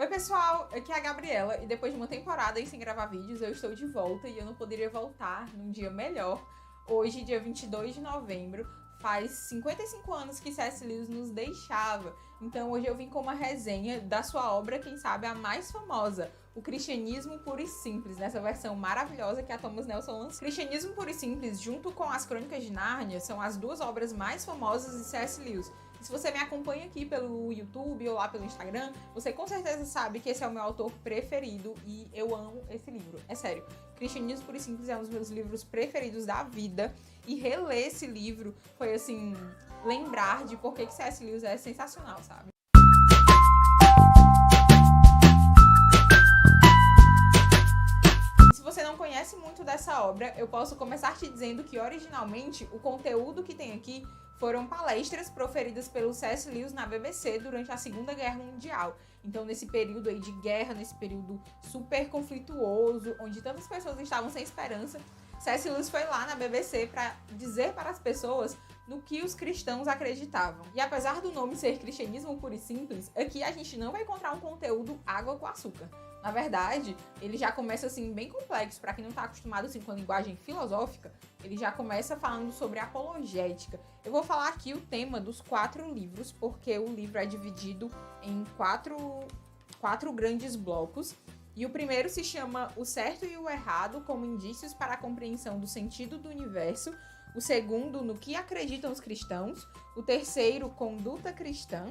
Oi pessoal, aqui é a Gabriela e depois de uma temporada aí sem gravar vídeos, eu estou de volta e eu não poderia voltar num dia melhor. Hoje, dia 22 de novembro, faz 55 anos que C.S. Lewis nos deixava. Então hoje eu vim com uma resenha da sua obra, quem sabe a mais famosa, O Cristianismo Puro e Simples, nessa versão maravilhosa que a Thomas Nelson lançou. Cristianismo Puro e Simples, junto com As Crônicas de Nárnia, são as duas obras mais famosas de C.S. Lewis. E se você me acompanha aqui pelo YouTube ou lá pelo Instagram, você com certeza sabe que esse é o meu autor preferido e eu amo esse livro. É sério, Cristianismo Puro e Simples é um dos meus livros preferidos da vida e reler esse livro foi, assim, lembrar de por que C.S. Lewis é sensacional, sabe? Se você não conhece muito dessa obra, eu posso começar te dizendo que originalmente o conteúdo que tem aqui foram palestras proferidas pelo C.S. Lewis na BBC durante a Segunda Guerra Mundial. Então, nesse período aí de guerra, nesse período super conflituoso, onde tantas pessoas estavam sem esperança, C.S. Lewis foi lá na BBC para dizer para as pessoas no que os cristãos acreditavam. E apesar do nome ser Cristianismo Puro e Simples, aqui a gente não vai encontrar um conteúdo água com açúcar. Na verdade, ele já começa assim bem complexo, para quem não está acostumado assim com a linguagem filosófica, ele já começa falando sobre apologética. Eu vou falar aqui o tema dos 4 livros, porque o livro é dividido em quatro grandes blocos. E o primeiro se chama O Certo e o Errado como indícios para a compreensão do sentido do universo. O segundo, No que acreditam os cristãos. O terceiro, Conduta cristã.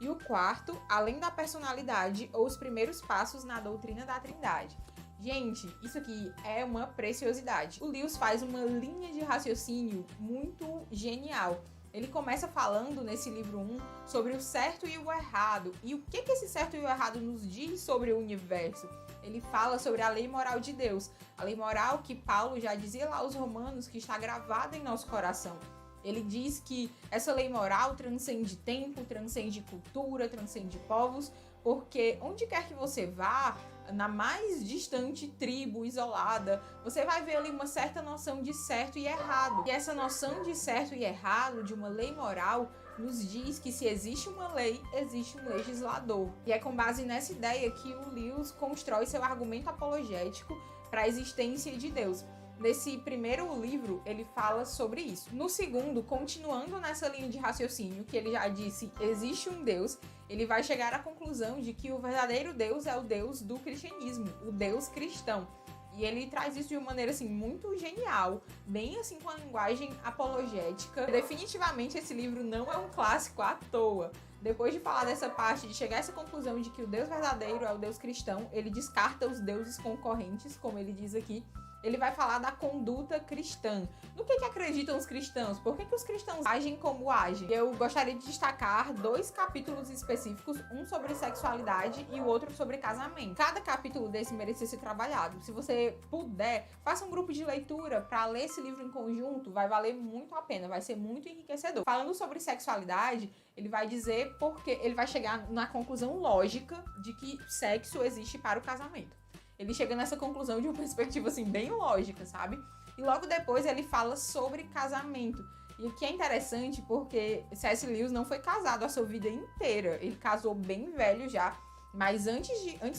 E o quarto, Além da personalidade ou os primeiros passos na doutrina da Trindade. Gente, isso aqui é uma preciosidade. O Lewis faz uma linha de raciocínio muito genial. Ele começa falando nesse livro 1 sobre o certo e o errado. E o que esse certo e o errado nos diz sobre o universo? Ele fala sobre a lei moral de Deus. A lei moral que Paulo já dizia lá aos romanos que está gravada em nosso coração. Ele diz que essa lei moral transcende tempo, transcende cultura, transcende povos, porque onde quer que você vá, na mais distante tribo isolada, você vai ver ali uma certa noção de certo e errado. E essa noção de certo e errado, de uma lei moral, nos diz que se existe uma lei, existe um legislador. E é com base nessa ideia que o Lewis constrói seu argumento apologético para a existência de Deus. Nesse primeiro livro, ele fala sobre isso. No segundo, continuando nessa linha de raciocínio, que ele já disse, existe um Deus, ele vai chegar à conclusão de que o verdadeiro Deus é o Deus do cristianismo, o Deus cristão. E ele traz isso de uma maneira, assim, muito genial, bem assim com a linguagem apologética. Definitivamente esse livro não é um clássico à toa. Depois de falar dessa parte, de chegar a essa conclusão de que o Deus verdadeiro é o Deus cristão, ele descarta os deuses concorrentes, como ele diz aqui. Ele vai falar da conduta cristã. No que acreditam os cristãos? Por que os cristãos agem como agem? Eu gostaria de destacar 2 capítulos específicos, um sobre sexualidade e o outro sobre casamento. Cada capítulo desse merecia ser trabalhado. Se você puder, faça um grupo de leitura para ler esse livro em conjunto, vai valer muito a pena, vai ser muito enriquecedor. Falando sobre sexualidade, ele vai dizer porque ele vai chegar na conclusão lógica de que sexo existe para o casamento. Ele chega nessa conclusão de uma perspectiva, assim, bem lógica, sabe? E logo depois ele fala sobre casamento. E o que é interessante porque C.S. Lewis não foi casado a sua vida inteira. Ele casou bem velho já. Mas antes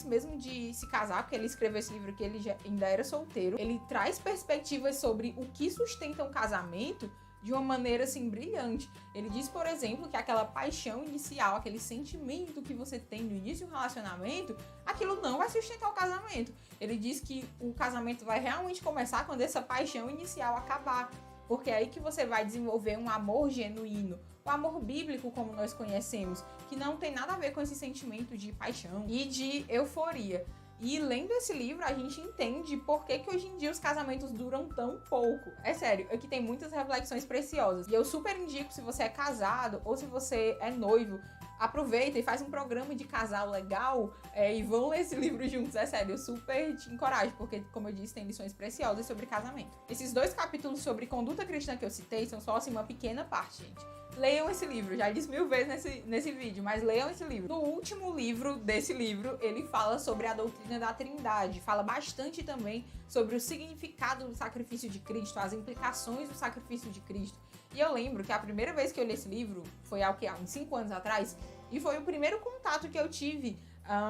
mesmo de se casar, porque ele escreveu esse livro que ele já ainda era solteiro, ele traz perspectivas sobre o que sustenta um casamento de uma maneira, assim, brilhante. Ele diz, por exemplo, que aquela paixão inicial, aquele sentimento que você tem no início do relacionamento, aquilo não vai sustentar o casamento. Ele diz que o casamento vai realmente começar quando essa paixão inicial acabar, porque é aí que você vai desenvolver um amor genuíno, o amor bíblico como nós conhecemos, que não tem nada a ver com esse sentimento de paixão e de euforia. E lendo esse livro, a gente entende por que hoje em dia os casamentos duram tão pouco. É sério, aqui tem muitas reflexões preciosas. E eu super indico, se você é casado ou se você é noivo, aproveita e faz um programa de casal legal e vão ler esse livro juntos. É sério, eu super te encorajo, porque, como eu disse, tem lições preciosas sobre casamento. Esses 2 capítulos sobre conduta cristã que eu citei são só, assim, uma pequena parte, gente. Leiam esse livro, já disse 1000 vezes nesse vídeo, mas leiam esse livro. No último livro desse livro, ele fala sobre a doutrina da Trindade, fala bastante também sobre o significado do sacrifício de Cristo, as implicações do sacrifício de Cristo. E eu lembro que a primeira vez que eu li esse livro foi há uns 5 anos atrás, e foi o primeiro contato que eu tive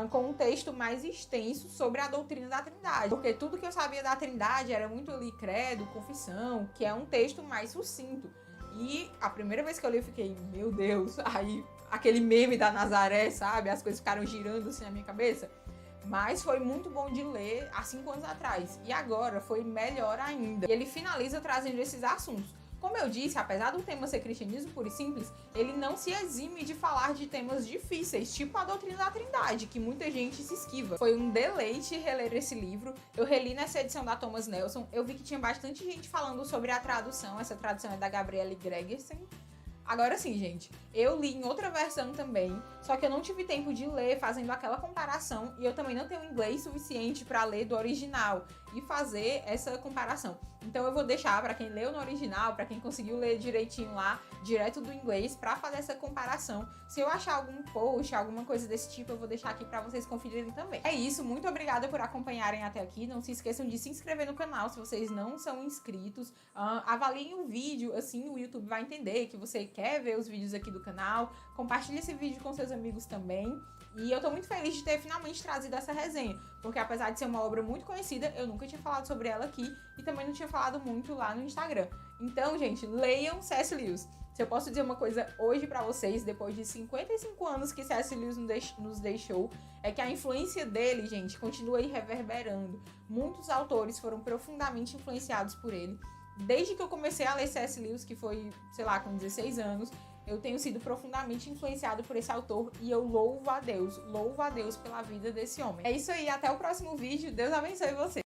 com um texto mais extenso sobre a doutrina da Trindade. Porque tudo que eu sabia da Trindade era muito ali, credo, confissão, que é um texto mais sucinto. E a primeira vez que eu li, eu fiquei, meu Deus, aí aquele meme da Nazaré, sabe? As coisas ficaram girando assim na minha cabeça. Mas foi muito bom de ler há 5 anos atrás. E agora foi melhor ainda. E ele finaliza trazendo esses assuntos. Como eu disse, apesar do tema ser cristianismo puro e simples, ele não se exime de falar de temas difíceis, tipo a doutrina da Trindade, que muita gente se esquiva. Foi um deleite reler esse livro. Eu reli nessa edição da Thomas Nelson. Eu vi que tinha bastante gente falando sobre a tradução. Essa tradução é da Gabriele Gregersen. Agora sim, gente, eu li em outra versão também, só que eu não tive tempo de ler fazendo aquela comparação e eu também não tenho inglês suficiente para ler do original e fazer essa comparação. Então eu vou deixar para quem leu no original, para quem conseguiu ler direitinho lá, direto do inglês, para fazer essa comparação. Se eu achar algum post, alguma coisa desse tipo, eu vou deixar aqui para vocês conferirem também. É isso, muito obrigada por acompanharem até aqui. Não se esqueçam de se inscrever no canal se vocês não são inscritos. Avaliem o vídeo, assim o YouTube vai entender que você quer ver os vídeos aqui do canal. Compartilhe esse vídeo com seus amigos também. E eu tô muito feliz de ter finalmente trazido essa resenha, porque apesar de ser uma obra muito conhecida, eu nunca tinha falado sobre ela aqui e também não tinha falado muito lá no Instagram. Então, gente, leiam C.S. Lewis. Se eu posso dizer uma coisa hoje pra vocês, depois de 55 anos que C.S. Lewis nos deixou, é que a influência dele, gente, continua aí reverberando. Muitos autores foram profundamente influenciados por ele. Desde que eu comecei a ler C.S. Lewis, que foi, sei lá, com 16 anos, eu tenho sido profundamente influenciado por esse autor e eu louvo a Deus pela vida desse homem. É isso aí, até o próximo vídeo. Deus abençoe você.